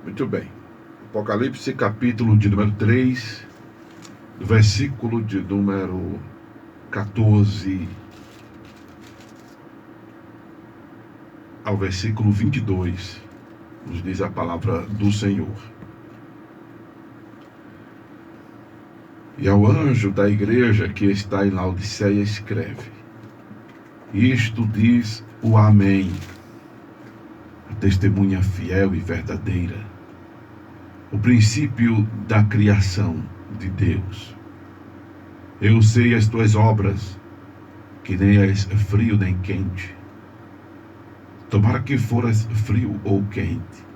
Muito bem. Apocalipse, capítulo de número 3, do versículo de número 14 ao versículo 22, nos diz a palavra do Senhor. E ao anjo da igreja que está em Laodiceia escreve: Isto diz o Amém, a testemunha fiel e verdadeira, o princípio da criação de Deus. Eu sei as tuas obras, que nem és frio nem quente. Tomara que foras frio ou quente.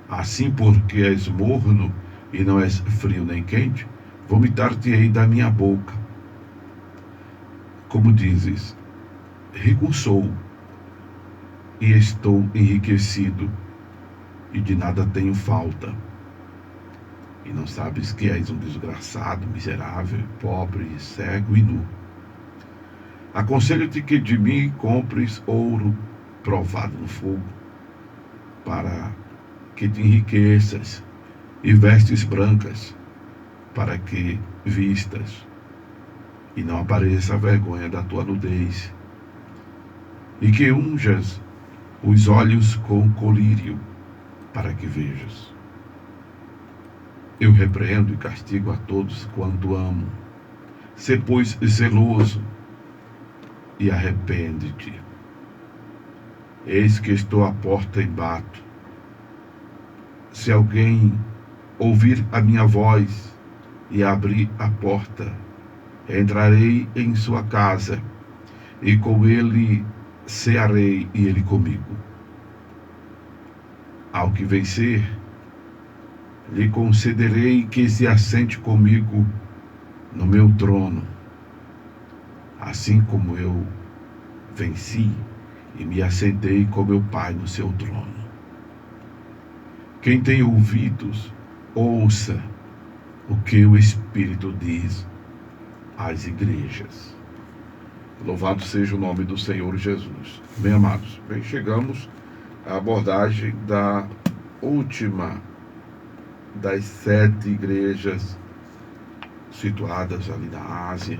Assim, porque és morno e não és frio nem quente, vomitar-te-ei da minha boca. Como dizes, rico sou, e estou enriquecido, e de nada tenho falta. E não sabes que és um desgraçado, miserável, pobre, cego e nu. Aconselho-te que de mim compres ouro provado no fogo, para que te enriqueças, e vestes brancas, para que vistas, e não apareça a vergonha da tua nudez, e que unjas os olhos com colírio, para que vejas. Eu repreendo e castigo a todos quanto amo. Sê, pois, zeloso e arrepende-te. Eis que estou à porta e bato. Se alguém ouvir a minha voz e abrir a porta, entrarei em sua casa, e com ele cearei e ele comigo. Ao que vencer, lhe concederei que se assente comigo no meu trono, assim como eu venci e me assentei com meu Pai no seu trono. Quem tem ouvidos, ouça o que o Espírito diz às igrejas. Louvado seja o nome do Senhor Jesus. Bem, amados, bem, chegamos à abordagem da última das 7 igrejas situadas ali na Ásia,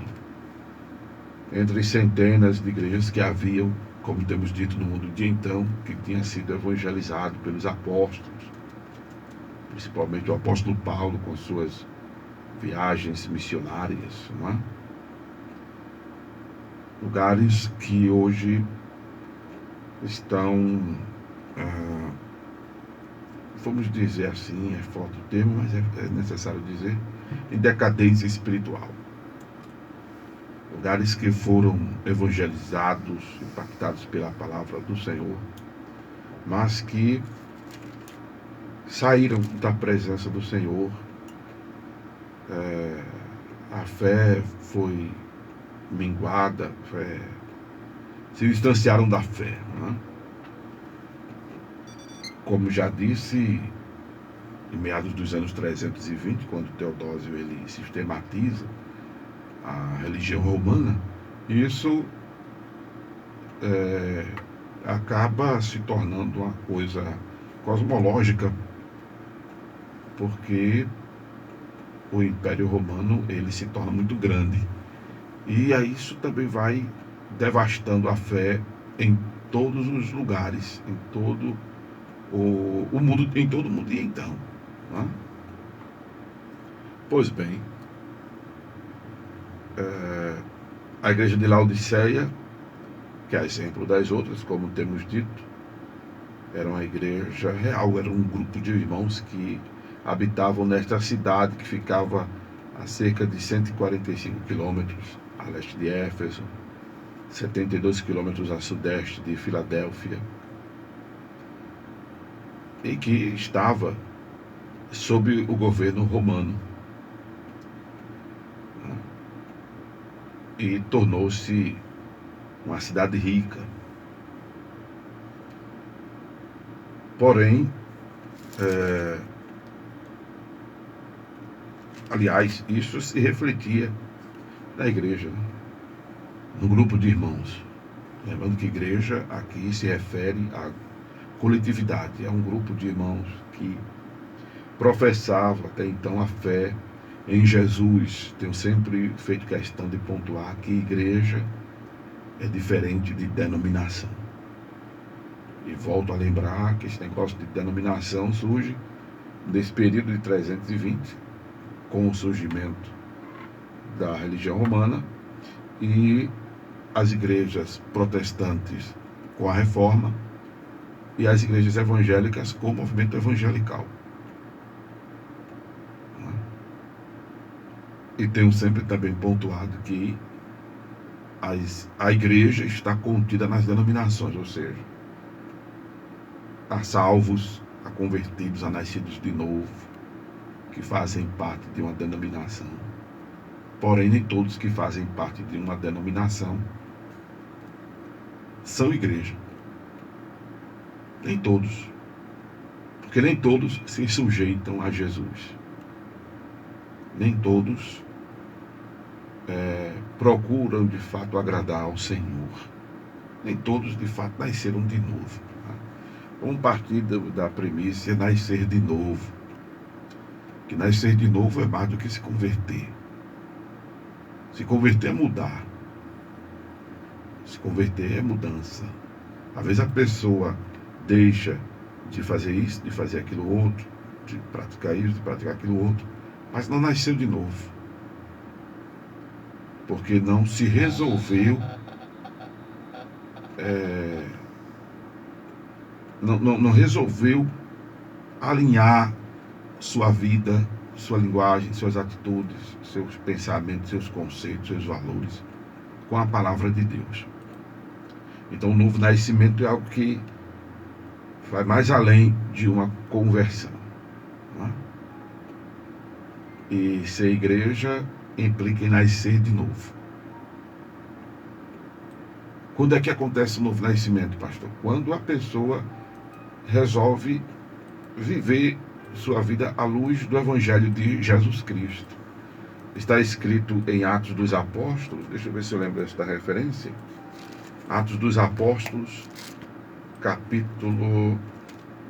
entre centenas de igrejas que haviam, como temos dito, no mundo de então, que tinha sido evangelizado pelos apóstolos, principalmente o apóstolo Paulo com suas viagens missionárias, não é? Lugares que hoje estão, vamos dizer assim, é forte o termo, mas é necessário dizer, em decadência espiritual. Lugares que foram evangelizados, impactados pela palavra do Senhor, mas que saíram da presença do Senhor. A fé foi minguada, se distanciaram da fé, não é? Como já disse, em meados dos anos 320, quando Teodósio ele sistematiza a religião romana, isso acaba se tornando uma coisa cosmológica, porque o Império Romano ele se torna muito grande, e aí isso também vai devastando a fé em todos os lugares, em todo o mundo, em todo o mundo e então, não é? Pois bem, a igreja de Laodiceia, que é exemplo das outras, como temos dito, era uma igreja real, era um grupo de irmãos que habitavam nesta cidade que ficava a cerca de 145 quilômetros a leste de Éfeso, 72 quilômetros a sudeste de Filadélfia, e que estava sob o governo romano, e tornou-se uma cidade rica. Porém, aliás, isso se refletia na igreja, no grupo de irmãos. Lembrando que igreja aqui se refere a coletividade. É um grupo de irmãos que professava até então a fé em Jesus. Tenho sempre feito questão de pontuar que igreja é diferente de denominação. E volto a lembrar que esse negócio de denominação surge nesse período de 320, com o surgimento da religião romana, e as igrejas protestantes com a reforma, e as igrejas evangélicas com o movimento evangelical. E tenho sempre também pontuado que a igreja está contida nas denominações, ou seja, a salvos, a convertidos, a nascidos de novo, que fazem parte de uma denominação. Porém, nem todos que fazem parte de uma denominação são igreja. Nem todos. Porque nem todos se sujeitam a Jesus. Nem todos procuram de fato agradar ao Senhor. Nem todos de fato nasceram de novo. Vamos partir da premissa nascer de novo. Que nascer de novo é mais do que se converter. Se converter é mudar. Se converter é mudança. Às vezes a pessoa deixa de fazer isso, de fazer aquilo outro, de praticar isso, de praticar aquilo outro, mas não nasceu de novo. Porque não se resolveu não resolveu alinhar sua vida, sua linguagem, suas atitudes, seus pensamentos, seus conceitos, seus valores com a palavra de Deus. Então, o novo nascimento é algo que vai mais além de uma conversão. Não é? E ser igreja implica em nascer de novo. Quando é que acontece o novo nascimento, pastor? Quando a pessoa resolve viver sua vida à luz do Evangelho de Jesus Cristo. Está escrito em Atos dos Apóstolos, deixa eu ver se eu lembro desta referência. Atos dos Apóstolos, capítulo,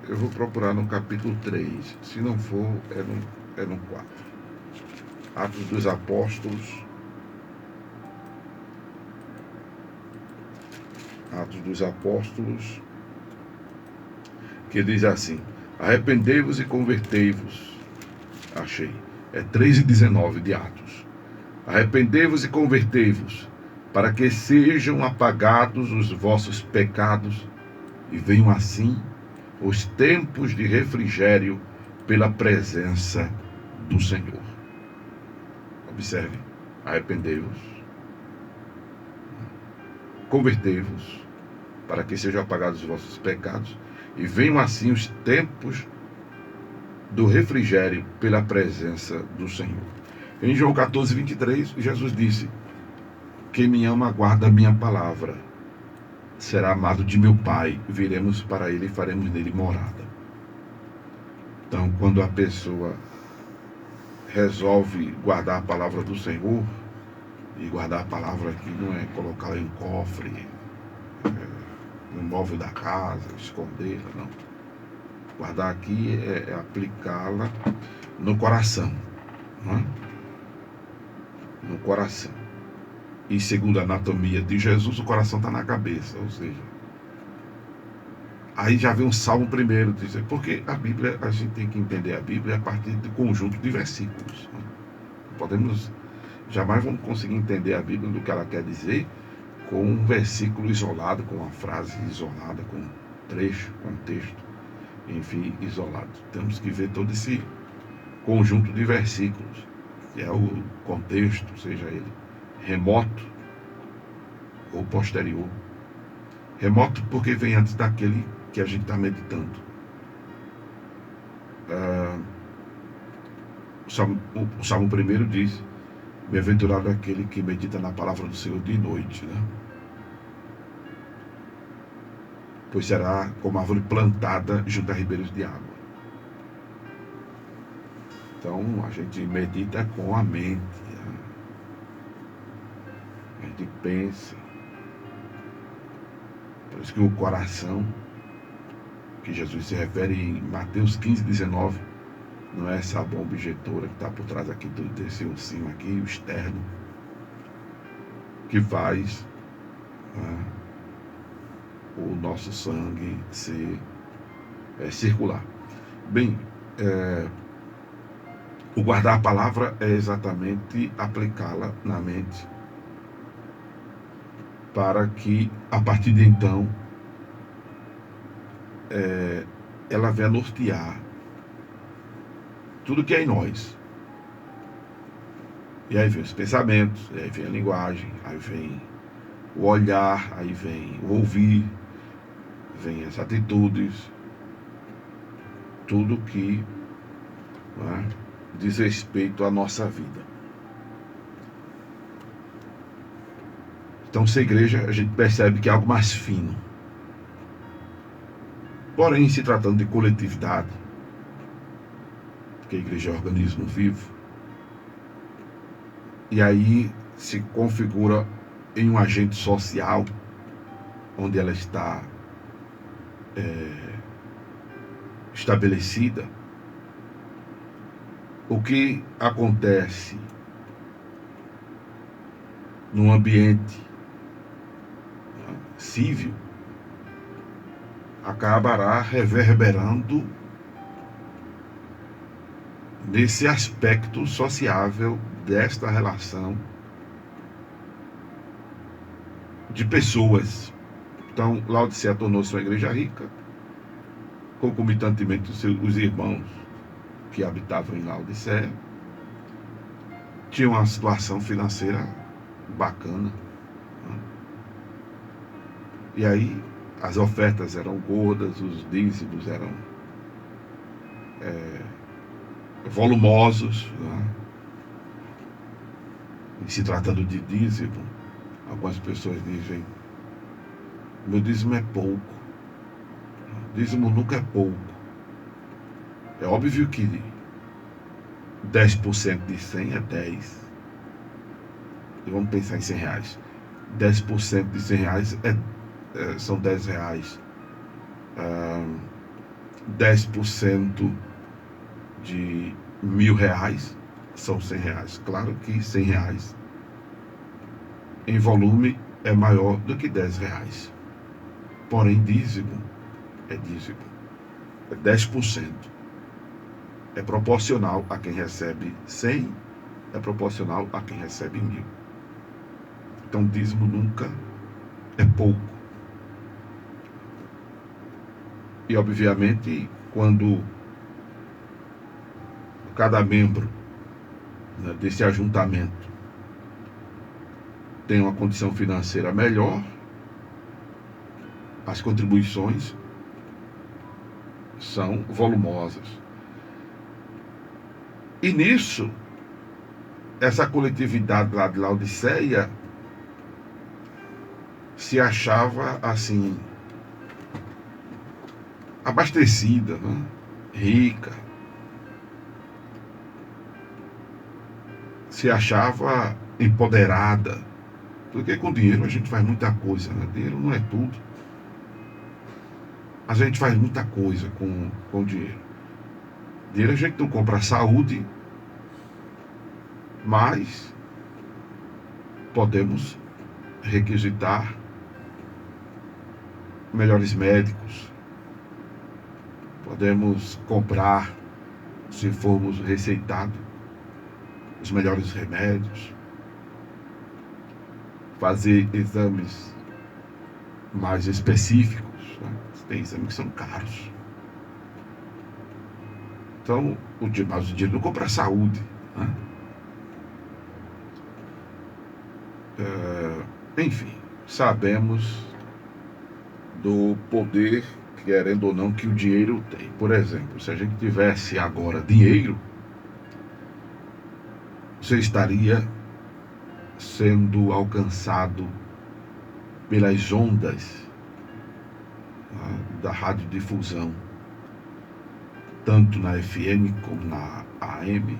eu vou procurar no capítulo 3, se não for, é no 4. Atos dos Apóstolos, que diz assim: arrependei-vos e convertei-vos. Achei. É 3:19 de Atos. Arrependei-vos e convertei-vos, para que sejam apagados os vossos pecados e venham assim os tempos de refrigério pela presença do Senhor. Observe. Arrependei-vos, convertei-vos, para que sejam apagados os vossos pecados e venham assim os tempos do refrigério pela presença do Senhor. Em João 14:23, Jesus disse: quem me ama guarda a minha palavra, será amado de meu Pai, viremos para ele e faremos nele morada. Então, quando a pessoa resolve guardar a palavra do Senhor, e guardar a palavra aqui não é colocá-la em um cofre, no móvel da casa, escondê-la, não. Guardar aqui é aplicá-la no coração, não é? No coração. E segundo a anatomia de Jesus, o coração está na cabeça, ou seja, aí já vem um Salmo primeiro, porque a Bíblia, a gente tem que entender a Bíblia a partir do conjunto de versículos. Jamais vamos conseguir entender a Bíblia do que ela quer dizer com um versículo isolado, com uma frase isolada, com um trecho, contexto, enfim, isolado. Temos que ver todo esse conjunto de versículos, que é o contexto, seja ele remoto ou posterior. Remoto porque vem antes daquele que a gente está meditando. O Salmo 1 diz: bem-aventurado aquele que medita na palavra do Senhor de noite, né? Pois será como árvore plantada junto a ribeiros de água. Então a gente medita com a mente, né? A gente pensa. Por isso que o coração que Jesus se refere em Mateus 15, 19. Não é essa bomba injetora que está por trás aqui desse ursinho aqui, o externo, que faz, né, o nosso sangue circular. Bem, o guardar a palavra é exatamente aplicá-la na mente, para que, a partir de então, ela venha nortear tudo que é em nós. E aí vem os pensamentos, aí vem a linguagem, aí vem o olhar, aí vem o ouvir, vem as atitudes, tudo que, né, diz respeito à nossa vida. Então, ser igreja, a gente percebe que é algo mais fino. Porém, se tratando de coletividade, porque a igreja é um organismo vivo, e aí se configura em um agente social, onde ela está estabelecida. O que acontece num ambiente civil acabará reverberando nesse aspecto sociável desta relação de pessoas. Então, Laodiceia tornou-se uma igreja rica, concomitantemente os irmãos que habitavam em Laodiceia tinham uma situação financeira bacana, né? E aí as ofertas eram gordas, os dízimos eram volumosos, né? E se tratando de dízimo, algumas pessoas dizem: meu dízimo é pouco. Dízimo nunca é pouco. É óbvio que 10% de 100 é 10. E vamos pensar em 100 reais. 10% de 100 reais são 10 reais. 10% de 1.000 reais são 100 reais. Claro que 100 reais em volume é maior do que 10 reais. Porém, dízimo é dízimo. É 10%. É proporcional a quem recebe 100, é proporcional a quem recebe 1.000. Então, dízimo nunca é pouco. E, obviamente, quando cada membro, né, desse ajuntamento tem uma condição financeira melhor, as contribuições são volumosas. E nisso, essa coletividade lá de Laodiceia se achava assim, abastecida, né? Rica, se achava empoderada, porque com dinheiro a gente faz muita coisa, né? Dinheiro não é tudo. A gente faz muita coisa com dinheiro. Dinheiro a gente não compra saúde, mas podemos requisitar melhores médicos, podemos comprar, se formos receitados, os melhores remédios, fazer exames mais específicos, né? Tem exames que são caros. Então, mas o dinheiro não compra saúde, né? Enfim, sabemos do poder, querendo ou não, que o dinheiro tem. Por exemplo, se a gente tivesse agora dinheiro, você estaria sendo alcançado pelas ondas, né, da radiodifusão, tanto na FM como na AM,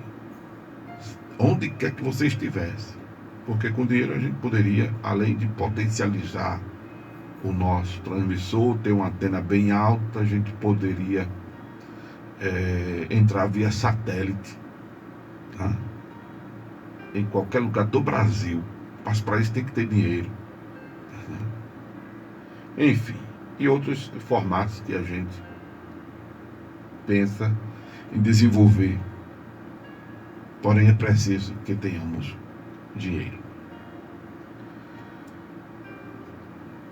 onde quer que você estivesse. Porque com dinheiro a gente poderia, além de potencializar o nosso transmissor tem uma antena bem alta, a gente poderia entrar via satélite, tá? Em qualquer lugar do Brasil. Mas para isso tem que ter dinheiro, tá? Enfim, e outros formatos que a gente pensa em desenvolver. Porém é preciso que tenhamos dinheiro.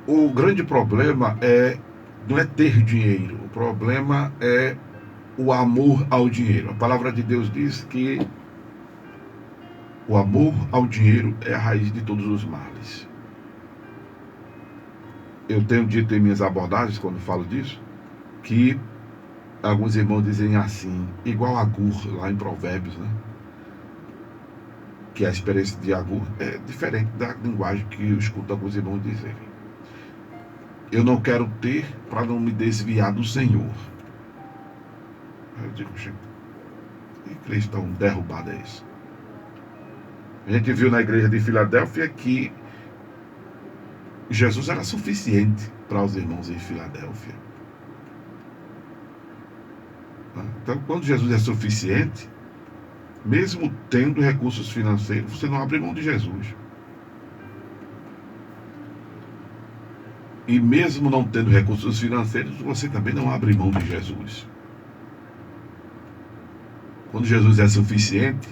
O grande problema não é ter dinheiro, o problema é o amor ao dinheiro. A palavra de Deus diz que o amor ao dinheiro é a raiz de todos os males. Eu tenho dito em minhas abordagens, quando falo disso, que alguns irmãos dizem assim, igual Agur, lá em Provérbios, né? Que a experiência de Agur é diferente da linguagem que eu escuto alguns irmãos dizerem. Eu não quero ter para não me desviar do Senhor. Eu digo, gente, que cristão derrubado é esse? A gente viu na igreja de Filadélfia que Jesus era suficiente para os irmãos em Filadélfia. Então, quando Jesus é suficiente, mesmo tendo recursos financeiros, você não abre mão de Jesus. E mesmo não tendo recursos financeiros, você também não abre mão de Jesus. Quando Jesus é suficiente,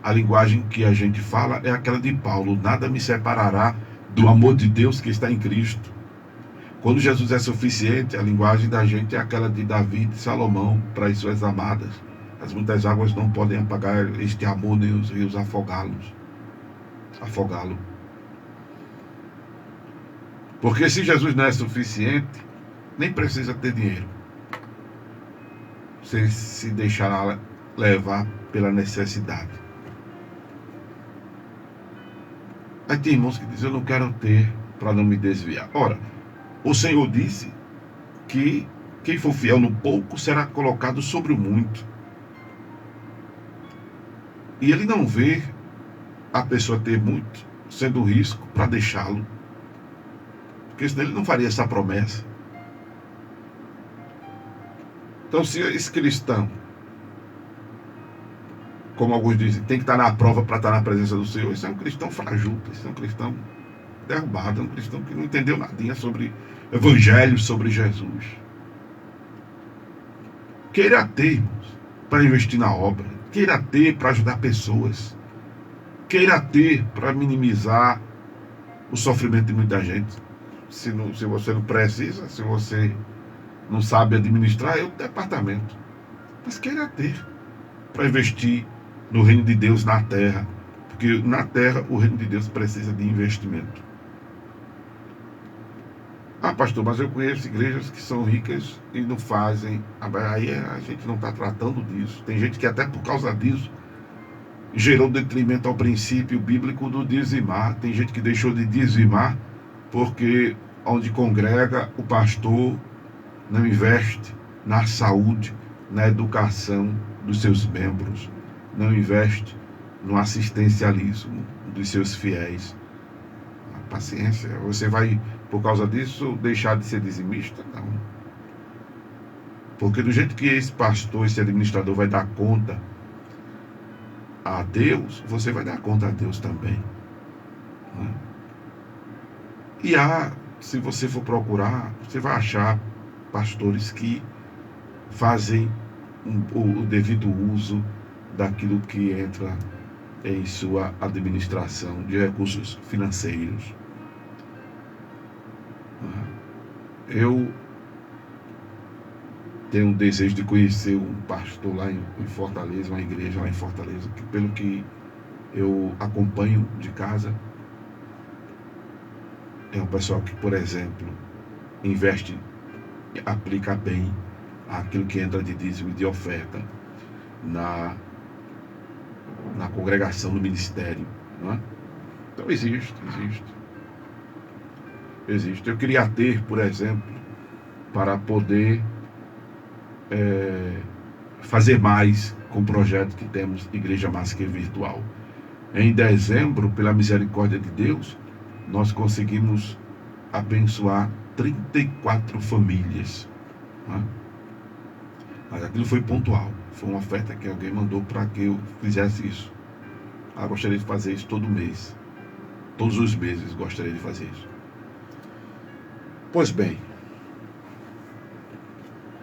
a linguagem que a gente fala é aquela de Paulo: nada me separará do amor de Deus que está em Cristo. Quando Jesus é suficiente, a linguagem da gente é aquela de Davi e de Salomão para as suas amadas: as muitas águas não podem apagar este amor, nem os rios afogá-lo. Porque se Jesus não é suficiente, nem precisa ter dinheiro. Você se deixará levar pela necessidade. Aí tem irmãos que dizem: eu não quero ter para não me desviar. Ora, o Senhor disse que quem for fiel no pouco será colocado sobre o muito. E ele não vê a pessoa ter muito sendo risco para deixá-lo. Porque senão ele não faria essa promessa. Então, se esse cristão, como alguns dizem, tem que estar na prova para estar na presença do Senhor, esse é um cristão fajuto, esse é um cristão derrubado, é um cristão que não entendeu nadinha sobre Evangelho, sobre Jesus. Queira ter, irmãos, para investir na obra, queira ter para ajudar pessoas, queira ter para minimizar o sofrimento de muita gente. Se você não precisa, se você não sabe administrar, é o departamento. Mas queira ter para investir no reino de Deus na terra. Porque na terra o reino de Deus precisa de investimento. Ah, pastor, mas eu conheço igrejas que são ricas e não fazem. Aí a gente não está tratando disso. Tem gente que até por causa disso gerou detrimento ao princípio bíblico do dizimar. Tem gente que deixou de dizimar porque onde congrega o pastor não investe na saúde, na educação dos seus membros, não investe no assistencialismo dos seus fiéis. Paciência, você vai, por causa disso, deixar de ser dizimista? Não. Porque do jeito que esse pastor, esse administrador vai dar conta a Deus, você vai dar conta a Deus também. Né? E se você for procurar, você vai achar pastores que fazem o devido uso daquilo que entra em sua administração de recursos financeiros. Eu tenho um desejo de conhecer um pastor lá em Fortaleza, uma igreja lá em Fortaleza, que pelo que eu acompanho de casa, é um pessoal que, por exemplo, investe, aplica bem aquilo que entra de dízimo e de oferta na congregação, no ministério. Não é? Então existe. Eu queria ter, por exemplo, para poder fazer mais com o projeto que temos, Igreja Mais Que Virtual. Em dezembro, pela misericórdia de Deus, nós conseguimos abençoar 34 famílias. Né? Mas aquilo foi pontual. Foi uma oferta que alguém mandou para que eu fizesse isso. Eu gostaria de fazer isso todo mês. Todos os meses gostaria de fazer isso. Pois bem,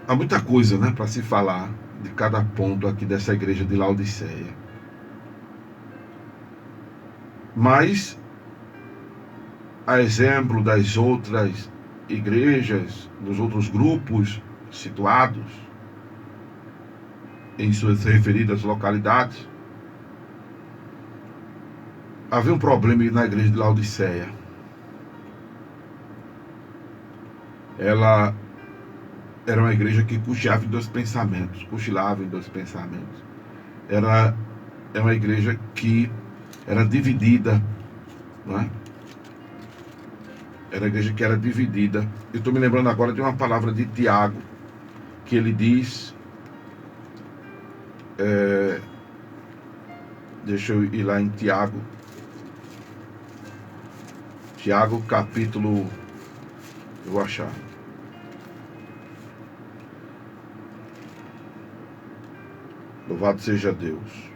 há muita coisa, né, para se falar de cada ponto aqui dessa igreja de Laodiceia. Mas, a exemplo das outras igrejas, dos outros grupos situados em suas referidas localidades, havia um problema na igreja de Laodiceia. Ela era uma igreja que cochilava em dois pensamentos. Era uma igreja que era dividida, né? Era uma igreja que era dividida. Eu estou me lembrando agora de uma palavra de Tiago, que ele diz... deixa eu ir lá em Tiago. Tiago, capítulo... eu vou achar. Louvado seja Deus.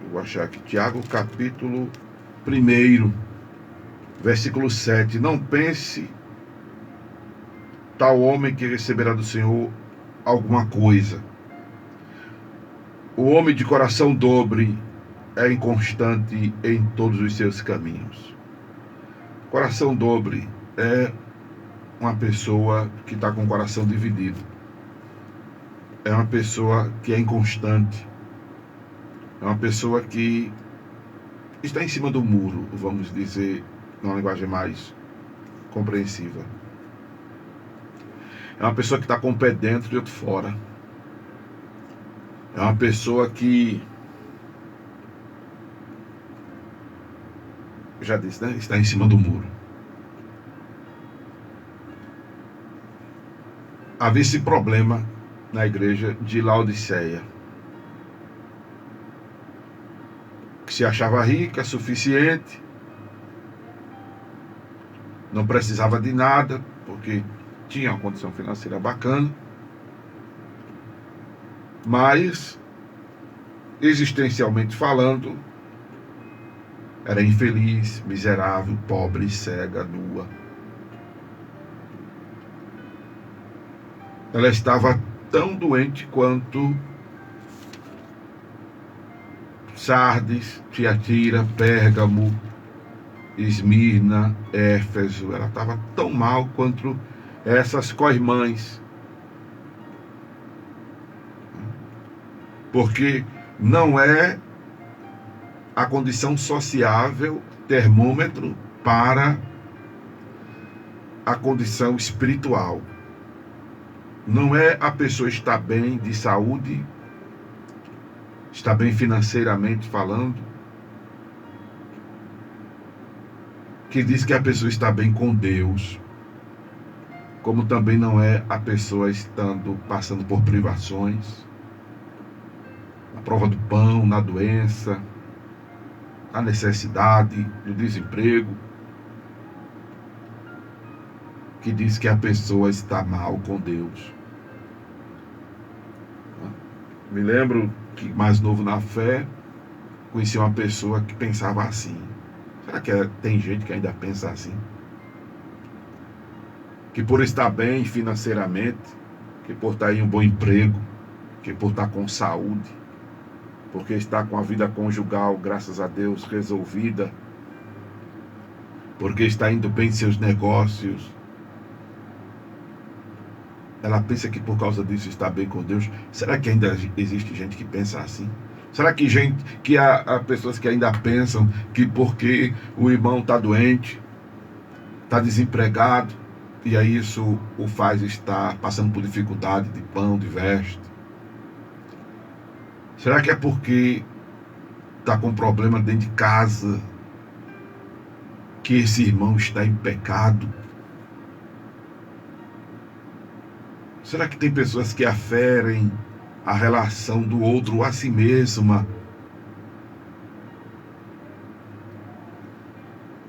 Eu vou achar aqui. Tiago, capítulo 1, versículo 7. Não pense tal homem que receberá do Senhor alguma coisa. O homem de coração dobre é inconstante em todos os seus caminhos. Coração dobre é uma pessoa que está com o coração dividido. É uma pessoa que é inconstante. É uma pessoa que está em cima do muro, vamos dizer, numa linguagem mais compreensiva. É uma pessoa que está com o pé dentro e outro fora. É uma pessoa que, já disse, né? Está em cima do muro. Havia esse problema na igreja de Laodiceia, que se achava rica, suficiente, não precisava de nada, porque tinha uma condição financeira bacana, mas, existencialmente falando, era infeliz, miserável, pobre, cega, nua. Ela estava tão doente quanto Sardes, Tiatira, Pérgamo, Esmirna, Éfeso. Ela estava tão mal quanto essas co-irmãs. Porque não é a condição sociável termômetro para a condição espiritual. Não é a pessoa estar bem de saúde, estar bem financeiramente falando, que diz que a pessoa está bem com Deus, como também não é a pessoa passando por privações, na prova do pão, na doença, na necessidade, no desemprego, que diz que a pessoa está mal com Deus. Me lembro que, mais novo na fé, conheci uma pessoa que pensava assim. Será que tem gente que ainda pensa assim? Que por estar bem financeiramente, que por estar em um bom emprego, que por estar com saúde, porque está com a vida conjugal, graças a Deus, resolvida, porque está indo bem em seus negócios, ela pensa que por causa disso está bem com Deus. Será que ainda existe gente que pensa assim? Será que há pessoas que ainda pensam que porque o irmão está doente, está desempregado, e aí isso o faz estar passando por dificuldade de pão, de veste? Será que é porque está com problema dentro de casa, que esse irmão está em pecado? Será que tem pessoas que aferem a relação do outro a si mesma?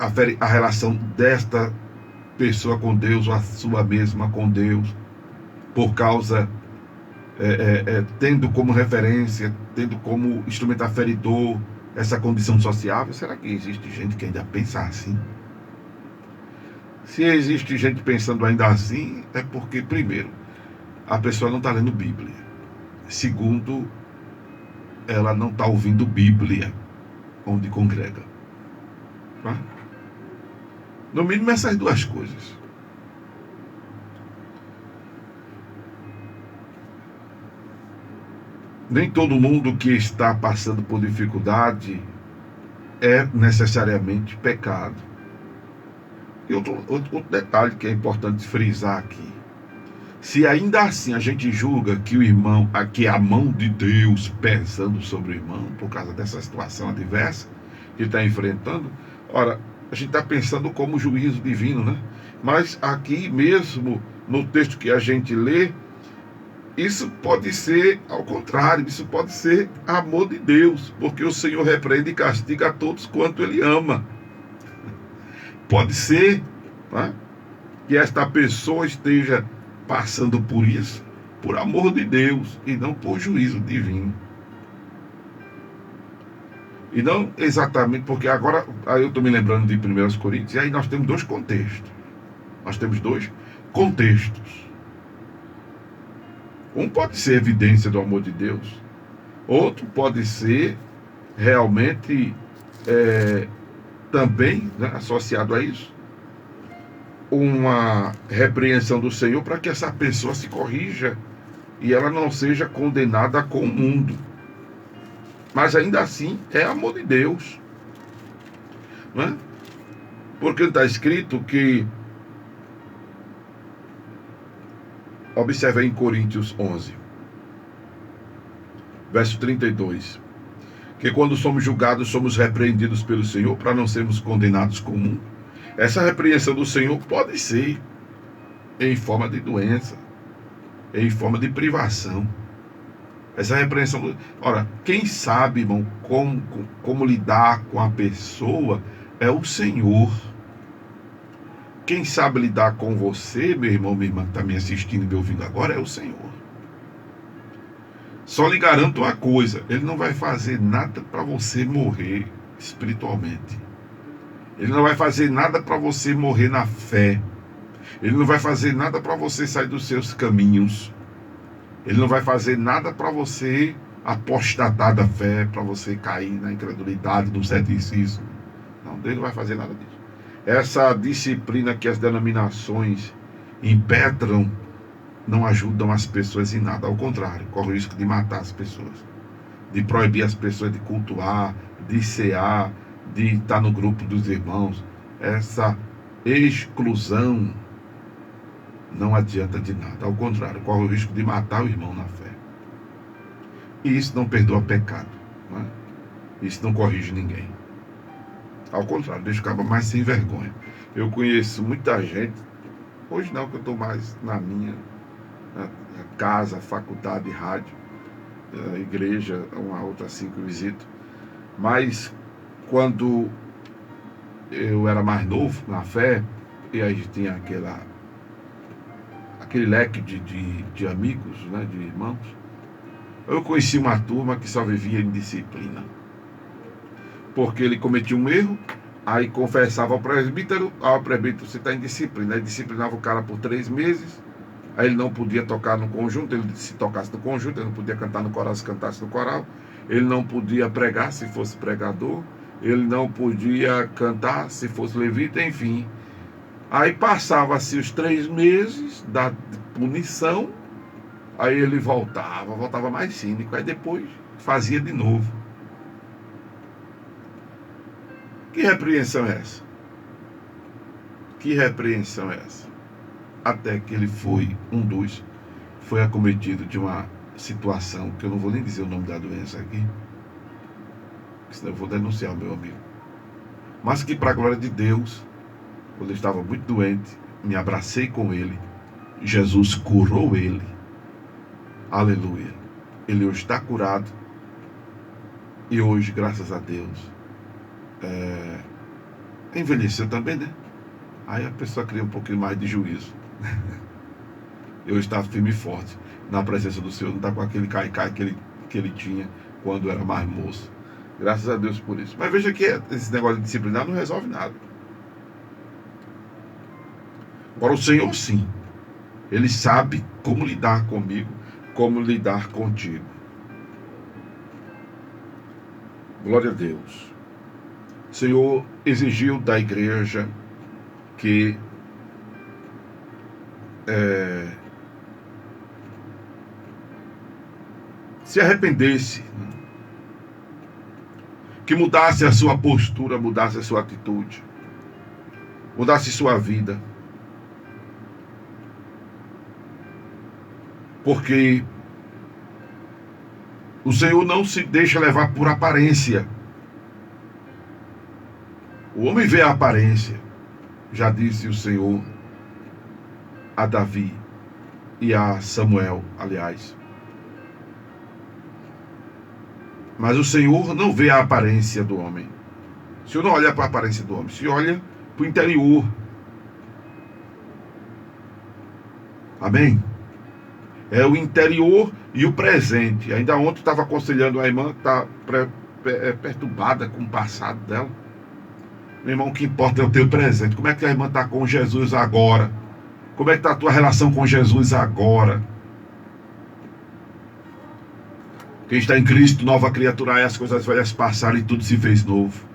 afere a relação desta pessoa com Deus, ou a sua mesma com Deus, por causa, tendo como referência, tendo como instrumento aferidor essa condição sociável. Será que existe gente que ainda pensa assim? Se existe gente pensando ainda assim, é porque, primeiro, a pessoa não está lendo Bíblia. Segundo, ela não está ouvindo Bíblia onde congrega. Tá? No mínimo essas duas coisas. Nem todo mundo que está passando por dificuldade é necessariamente pecado. E outro detalhe que é importante frisar aqui: se ainda assim a gente julga que o irmão, que a mão de Deus pesando sobre o irmão por causa dessa situação adversa que está enfrentando, ora, a gente está pensando como juízo divino, né? Mas aqui mesmo, no texto que a gente lê, isso pode ser ao contrário, isso pode ser amor de Deus, porque o Senhor repreende e castiga a todos quanto Ele ama. Pode ser, tá, que esta pessoa esteja passando por isso por amor de Deus e não por juízo divino. E não exatamente porque agora, aí eu estou me lembrando de 1 Coríntios, e aí nós temos dois contextos. Nós temos dois contextos. Um pode ser evidência do amor de Deus, outro pode ser realmente também, né, associado a isso, uma repreensão do Senhor para que essa pessoa se corrija e ela não seja condenada com o mundo. Mas ainda assim é amor de Deus, né? Porque está escrito que, observe aí em Coríntios 11, verso 32, que quando somos julgados, somos repreendidos pelo Senhor para não sermos condenados com o mundo. Essa repreensão do Senhor pode ser em forma de doença, em forma de privação. Essa repreensão... Ora, quem sabe, irmão, como lidar com a pessoa é o Senhor. Quem sabe lidar com você, meu irmão, minha irmã, que está me assistindo e me ouvindo agora, é o Senhor. Só lhe garanto uma coisa: Ele não vai fazer nada para você morrer espiritualmente. Ele não vai fazer nada para você morrer na fé. Ele não vai fazer nada para você sair dos seus caminhos. Ele não vai fazer nada para você apostatar da fé, para você cair na incredulidade, no ceticismo. Não, Deus não vai fazer nada disso. Essa disciplina que as denominações impetram não ajudam as pessoas em nada. Ao contrário, corre o risco de matar as pessoas, de proibir as pessoas de cultuar, de cear, de estar no grupo dos irmãos. Essa exclusão não adianta de nada. Ao contrário, corre o risco de matar o irmão na fé. E isso não perdoa pecado, não é? Isso não corrige ninguém. Ao contrário, deixa o cara mais sem vergonha. Eu conheço muita gente, hoje não, que eu estou mais na minha casa, faculdade, rádio, igreja, uma outra assim que eu visito. Mas quando eu era mais novo na fé, e a gente tinha aquele leque de amigos, né, de irmãos, eu conheci uma turma que só vivia em disciplina. Porque ele cometia um erro, aí confessava ao presbítero: presbítero, você está em disciplina. Aí disciplinava o cara por 3 meses, aí ele não podia tocar no conjunto, ele se tocasse no conjunto, ele não podia cantar no coral se cantasse no coral, ele não podia pregar se fosse pregador, ele não podia cantar se fosse levita, enfim. Aí passava-se os 3 meses da punição, aí ele voltava mais cínico, aí depois fazia de novo. Que repreensão é essa? Que repreensão é essa? Até que ele foi acometido de uma situação, que eu não vou nem dizer o nome da doença aqui, senão eu vou denunciar o meu amigo. Mas que, para a glória de Deus, quando eu estava muito doente, me abracei com ele, Jesus curou ele. Aleluia. Ele hoje está curado, e hoje, graças a Deus, envelheceu também, né? Aí a pessoa cria um pouquinho mais de juízo. Eu estava firme e forte na presença do Senhor, não está com aquele cai-cai que ele tinha quando era mais moço. Graças a Deus por isso. Mas veja que esse negócio de disciplinar não resolve nada. Agora o Senhor sim, Ele sabe como lidar comigo, como lidar contigo. Glória a Deus. O Senhor exigiu da igreja que se arrependesse, que mudasse a sua postura, mudasse a sua atitude, mudasse sua vida. Porque o Senhor não se deixa levar por aparência. O homem vê a aparência, já disse o Senhor a Davi e a Samuel, aliás. Mas o Senhor não vê a aparência do homem. O Senhor não olha para a aparência do homem, o Senhor olha para o interior. Amém? É o interior e o presente. Ainda ontem estava aconselhando a irmã que está perturbada com o passado dela. Meu irmão, o que importa é o teu presente. Como é que a irmã está com Jesus agora? Como é que está a tua relação com Jesus agora? Quem está em Cristo, nova criatura é, as coisas velhas passaram e tudo se fez novo.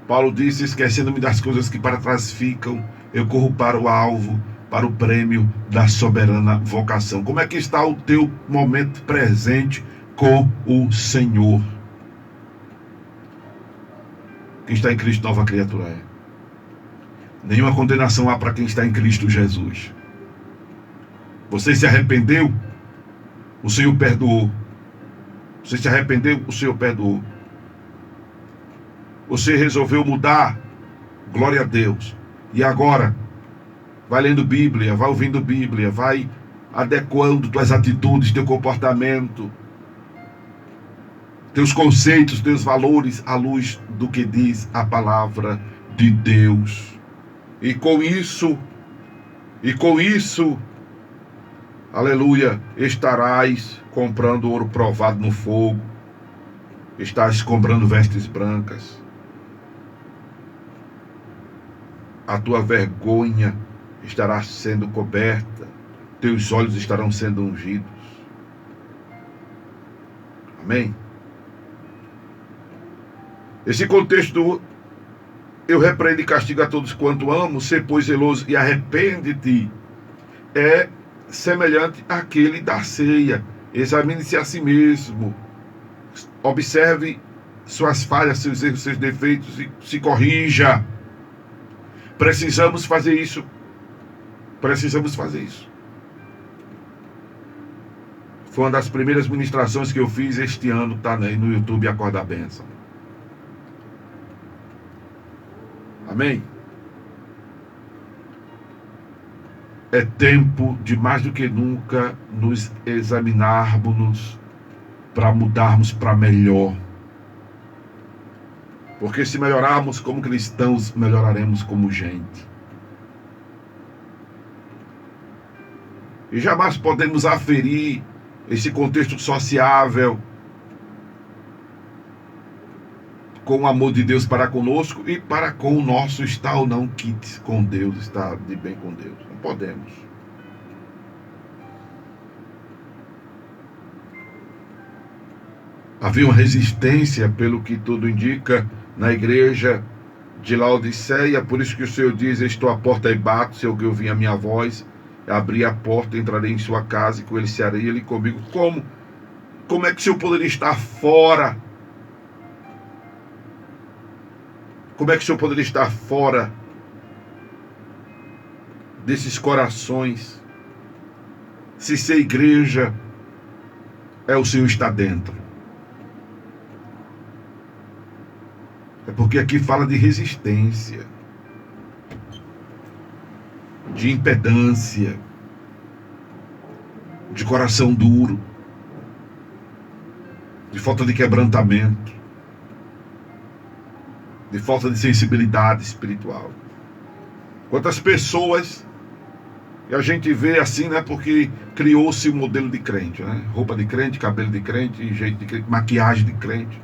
Paulo disse, esquecendo-me das coisas que para trás ficam, eu corro para o alvo, para o prêmio da soberana vocação. Como é que está o teu momento presente com o Senhor? Quem está em Cristo, nova criatura é. Nenhuma condenação há para quem está em Cristo Jesus. Você se arrependeu? O Senhor perdoou. Você se arrependeu? O Senhor perdoou. Você resolveu mudar? Glória a Deus. E agora? Vai lendo Bíblia, vai ouvindo Bíblia, vai adequando tuas atitudes, teu comportamento, teus conceitos, teus valores à luz do que diz a palavra de Deus. E com isso, aleluia, estarás comprando ouro provado no fogo, estás comprando vestes brancas, a tua vergonha estará sendo coberta, teus olhos estarão sendo ungidos. Amém? Esse contexto, eu repreendo e castigo a todos quanto amo, ser pois zeloso e arrepende-te, é semelhante àquele da ceia. Examine-se a si mesmo, observe suas falhas, seus erros, seus defeitos e se corrija. Precisamos fazer isso. Precisamos fazer isso. Foi uma das primeiras ministrações que eu fiz este ano, tá aí no YouTube, Acorda a Bênção. Amém? É tempo de mais do que nunca nos examinarmos para mudarmos para melhor. Porque se melhorarmos como cristãos, melhoraremos como gente. E jamais podemos aferir esse contexto sociável com o amor de Deus para conosco e para com o nosso está ou não quite com Deus, está de bem com Deus. Não podemos. Havia uma resistência, pelo que tudo indica, na igreja de Laodiceia, por isso que o Senhor diz, estou à porta e bato, se alguém ouvir a minha voz, abri a porta, entrarei em sua casa e com ele cearei, ele comigo. Como é que o Senhor poderia estar fora? Como é que o Senhor poderia estar fora desses corações? Se ser igreja é o Senhor estar dentro. É porque aqui fala de resistência, de impedância, de coração duro, de falta de quebrantamento. de falta de sensibilidade espiritual. Quantas pessoas que a gente vê assim, né? Porque criou-se um modelo de crente, né? Roupa de crente, cabelo de crente, jeito de crente, maquiagem de crente,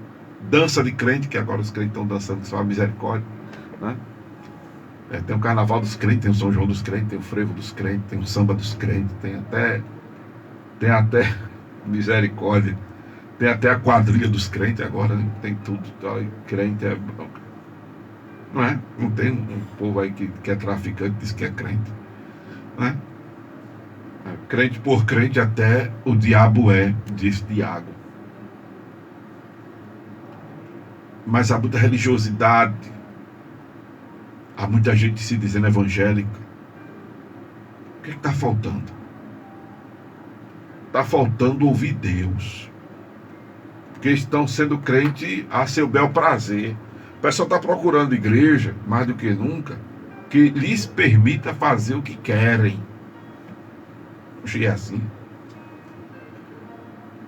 dança de crente, que agora os crentes estão dançando só a misericórdia, né? Tem o carnaval dos crentes, tem o São João dos crentes, tem o frevo dos crentes, tem o samba dos crentes, tem até misericórdia, tem até a quadrilha dos crentes agora, né? Tem tudo, tá? Crente é... Não é? Não tem um povo aí que é traficante, diz que é crente, né? Crente por crente até o diabo diz Tiago. Mas há muita religiosidade, há muita gente se dizendo evangélica. O que está faltando? Está faltando ouvir Deus, porque estão sendo crente a seu bel prazer. O pessoal está procurando igreja, mais do que nunca, que lhes permita fazer o que querem. Hoje é assim.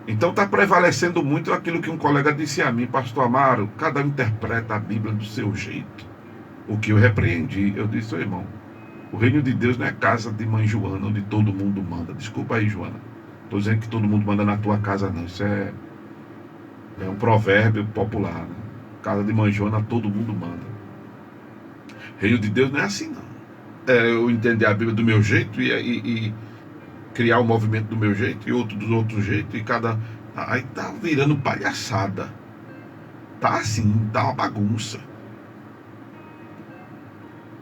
Então está prevalecendo muito aquilo que um colega disse a mim: pastor Amaro, cada um interpreta a Bíblia do seu jeito. O que eu repreendi, eu disse: ô irmão, o reino de Deus não é casa de mãe Joana, onde todo mundo manda. Desculpa aí, Joana. Estou dizendo que todo mundo manda na tua casa, não. Isso é um provérbio popular, né? Casa de mãe Joana, todo mundo manda. Reino de Deus não é assim, não. Eu entender a Bíblia do meu jeito e criar um movimento do meu jeito e outro do outro jeito, e cada... Aí tá virando palhaçada. Tá assim, tá uma bagunça.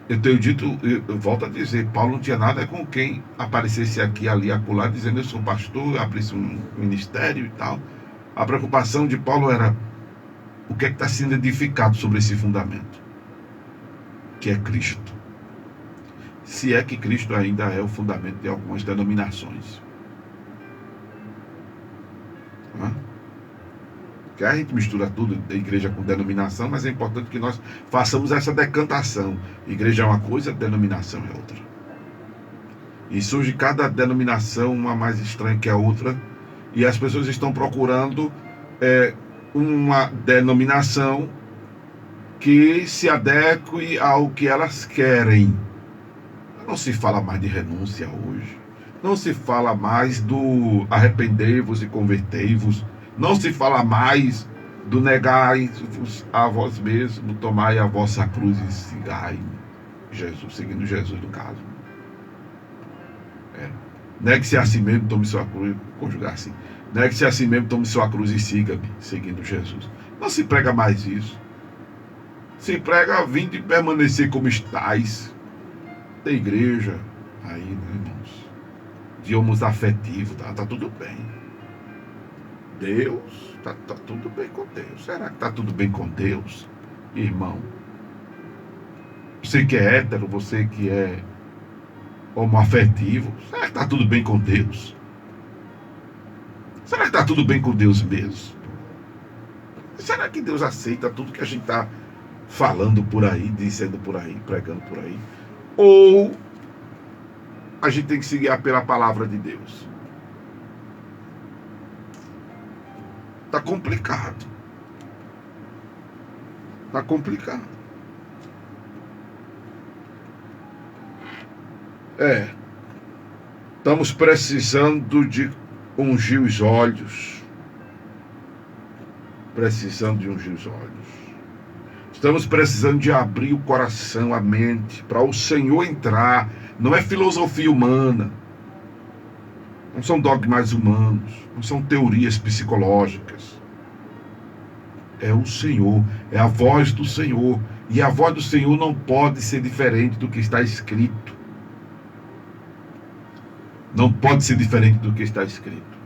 Eu tenho dito, eu volto a dizer, Paulo não tinha nada com quem aparecesse aqui, ali, acolá, dizendo: eu sou pastor, abrisse um ministério e tal. A preocupação de Paulo era: o que é que está sendo edificado sobre esse fundamento? Que é Cristo. Se é que Cristo ainda é o fundamento de algumas denominações. Que a gente mistura tudo, da igreja com denominação, mas é importante que nós façamos essa decantação. Igreja é uma coisa, denominação é outra. E surge cada denominação, uma mais estranha que a outra, e as pessoas estão procurando uma denominação que se adeque ao que elas querem. Não se fala mais de renúncia hoje. Não se fala mais do arrependei-vos e convertei-vos. Não se fala mais do negai-vos a vós mesmos, tomai a vossa cruz e sigai Jesus, seguindo Jesus no caso. Negue-se a si mesmo, tome sua cruz, conjugar assim. Negue-se a si mesmo, tome sua cruz e siga-me, seguindo Jesus. Não se prega mais isso. Se prega, vinde permanecer como estáis. Da igreja, aí, né, irmãos? De homos afetivos, tá tudo bem. Deus, tá tudo bem com Deus. Será que tá tudo bem com Deus, irmão? Você que é hétero, você que é homoafetivo, será que tá tudo bem com Deus? Será que tá tudo bem com Deus mesmo? Será que Deus aceita tudo que a gente tá falando por aí, dizendo por aí, pregando por aí? Ou a gente tem que se guiar pela palavra de Deus? Tá complicado. Tá complicado. Estamos precisando de ungir os olhos. Precisando de ungir os olhos. Estamos precisando de abrir o coração, a mente, para o Senhor entrar. Não é filosofia humana. Não são dogmas humanos. Não são teorias psicológicas. É o Senhor. É a voz do Senhor. E a voz do Senhor não pode ser diferente do que está escrito. Não pode ser diferente do que está escrito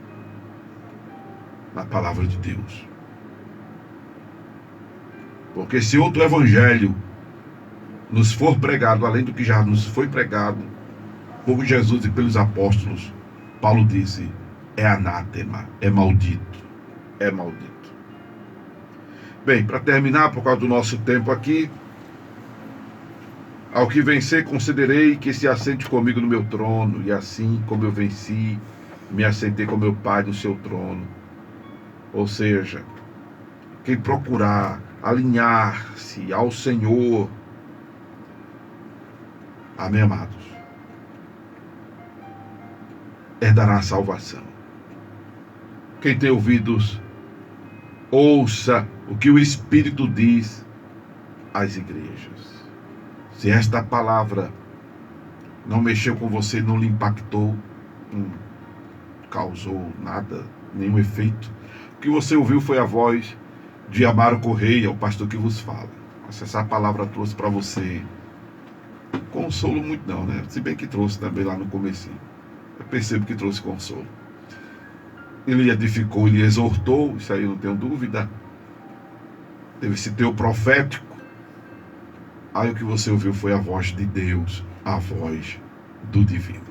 na palavra de Deus. Porque se outro evangelho nos for pregado, além do que já nos foi pregado por Jesus e pelos apóstolos, Paulo disse: é anátema, é maldito, é maldito. Bem, para terminar, por causa do nosso tempo aqui, ao que vencer, considerei que se assente comigo no meu trono, e assim como eu venci, me assentei com meu Pai no seu trono. Ou seja, quem procurar alinhar-se ao Senhor. Amém, amados? Herdará a salvação. Quem tem ouvidos, ouça o que o Espírito diz às igrejas. Se esta palavra não mexeu com você, não lhe impactou, não causou nada, nenhum efeito, o que você ouviu foi a voz de Amaro Correia, o pastor que vos fala. Se essa palavra trouxe para você consolo, muito não, né? Se bem que trouxe também lá no comecinho. Eu percebo que trouxe consolo. Ele edificou, ele exortou, isso aí eu não tenho dúvida. Teve esse teu profético. Aí o que você ouviu foi a voz de Deus, a voz do divino.